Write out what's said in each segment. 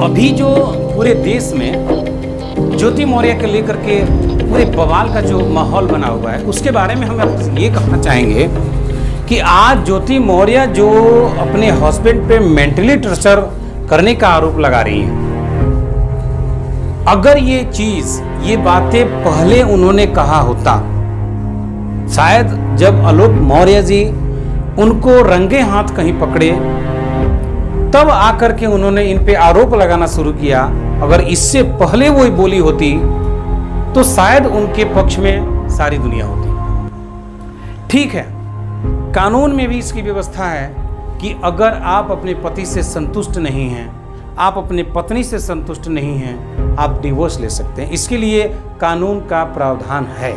अभी जो पूरे देश में ज्योति मौर्य के लेकर के पूरे बवाल का जो माहौल बना हुआ है, उसके बारे में हम आपसे ये कहना चाहेंगे कि आज ज्योति मौर्य जो अपने हस्बैंड पे मेंटली टॉर्चर करने का आरोप लगा रही है, अगर ये बातें पहले उन्होंने कहा होता, शायद जब आलोक मौर्य जी उनको रंगे हाथ कहीं पकड़े तब आकर के उन्होंने इन पे आरोप लगाना शुरू किया, अगर इससे पहले वो बोली होती तो शायद उनके पक्ष में सारी दुनिया होती। ठीक है, कानून में भी इसकी व्यवस्था है कि अगर आप अपने पति से संतुष्ट नहीं हैं, आप अपने पत्नी से संतुष्ट नहीं हैं, आप डिवोर्स ले सकते हैं। इसके लिए कानून का प्रावधान है,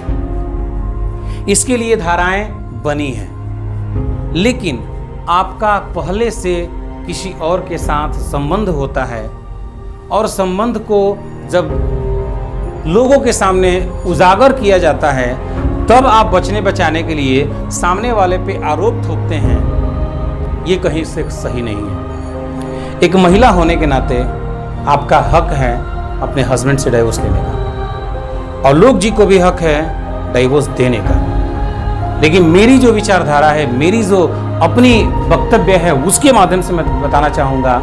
इसके लिए धाराएं बनी हैं। लेकिन आपका पहले से किसी और के साथ संबंध होता है और संबंध को जब लोगों के सामने उजागर किया जाता है, तब आप बचने बचाने के लिए सामने वाले पे आरोप थोपते हैं, ये कहीं से सही नहीं है। एक महिला होने के नाते आपका हक है अपने हस्बैंड से डाइवोर्स लेने का, और लोक जी को भी हक है डाइवोर्स देने का। लेकिन मेरी जो विचारधारा है, मेरी जो अपनी वक्तव्य है, उसके माध्यम से मैं बताना चाहूँगा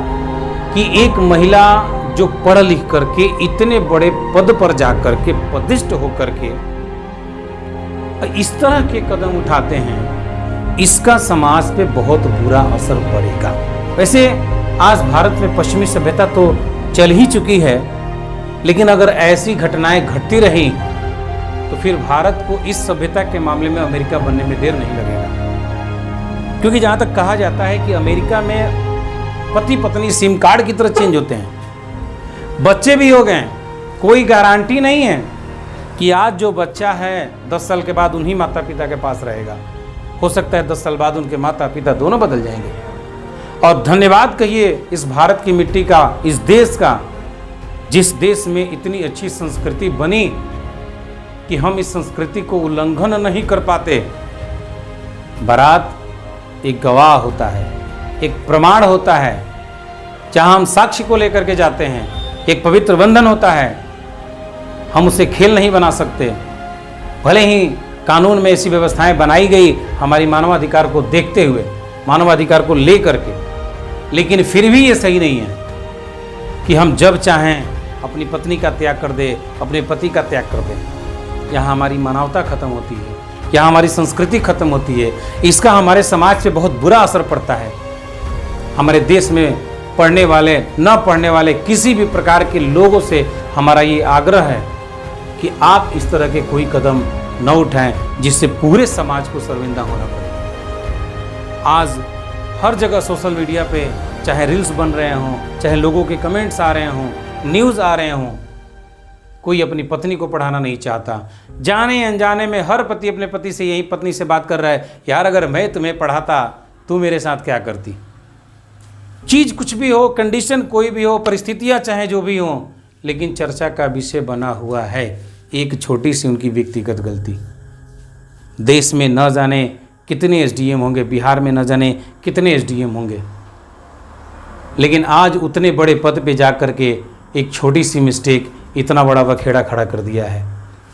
कि एक महिला जो पढ़ लिख करके इतने बड़े पद पर जा करके प्रतिष्ठित होकर के इस तरह के कदम उठाते हैं, इसका समाज पे बहुत बुरा असर पड़ेगा। वैसे आज भारत में पश्चिमी सभ्यता तो चल ही चुकी है, लेकिन अगर ऐसी घटनाएं घटती रही तो फिर भारत को इस सभ्यता के मामले में अमेरिका बनने में देर नहीं लगेगा। क्योंकि जहां तक कहा जाता है कि अमेरिका में पति पत्नी सिम कार्ड की तरह चेंज होते हैं, बच्चे भी हो गए, कोई गारंटी नहीं है कि आज जो बच्चा है 10 साल के बाद उन्हीं माता पिता के पास रहेगा। हो सकता है 10 साल बाद उनके माता पिता दोनों बदल जाएंगे। और धन्यवाद कहिए इस भारत की मिट्टी का, इस देश का, जिस देश में इतनी अच्छी संस्कृति बनी कि हम इस संस्कृति को उल्लंघन नहीं कर पाते। बारात एक गवाह होता है, एक प्रमाण होता है, जहां हम साक्ष्य को लेकर के जाते हैं, एक पवित्र बंधन होता है, हम उसे खेल नहीं बना सकते। भले ही कानून में ऐसी व्यवस्थाएं बनाई गई हमारी मानवाधिकार को देखते हुए, मानवाधिकार को लेकर के, लेकिन फिर भी ये सही नहीं है कि हम जब चाहें अपनी पत्नी का त्याग कर दे, अपने पति का त्याग कर दें। यहाँ हमारी मानवता खत्म होती है, यहाँ हमारी संस्कृति खत्म होती है। इसका हमारे समाज पे बहुत बुरा असर पड़ता है। हमारे देश में पढ़ने वाले, न पढ़ने वाले, किसी भी प्रकार के लोगों से हमारा ये आग्रह है कि आप इस तरह के कोई कदम न उठाएं जिससे पूरे समाज को शर्मिंदा होना पड़े। आज हर जगह सोशल मीडिया पे चाहे रील्स बन रहे हों, चाहे लोगों के कमेंट्स आ रहे हों, न्यूज़ आ रहे हों, कोई अपनी पत्नी को पढ़ाना नहीं चाहता। जाने अनजाने में हर पति अपने पति से यही पत्नी से बात कर रहा है, यार अगर मैं तुम्हें पढ़ाता तू मेरे साथ क्या करती। चीज़ कुछ भी हो, कंडीशन कोई भी हो, परिस्थितियां चाहे जो भी हो, लेकिन चर्चा का विषय बना हुआ है एक छोटी सी उनकी व्यक्तिगत गलती। देश में न जाने कितने एसडीएम होंगे, बिहार में न जाने कितने एसडीएम होंगे, लेकिन आज उतने बड़े पद पे जा कर के एक छोटी सी मिस्टेक इतना बड़ा बखेड़ा खड़ा कर दिया है।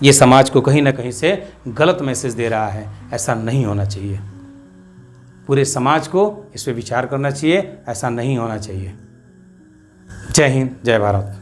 ये समाज को कहीं ना कहीं से गलत मैसेज दे रहा है। ऐसा नहीं होना चाहिए। पूरे समाज को इस पर विचार करना चाहिए, ऐसा नहीं होना चाहिए। जय हिंद, जय भारत।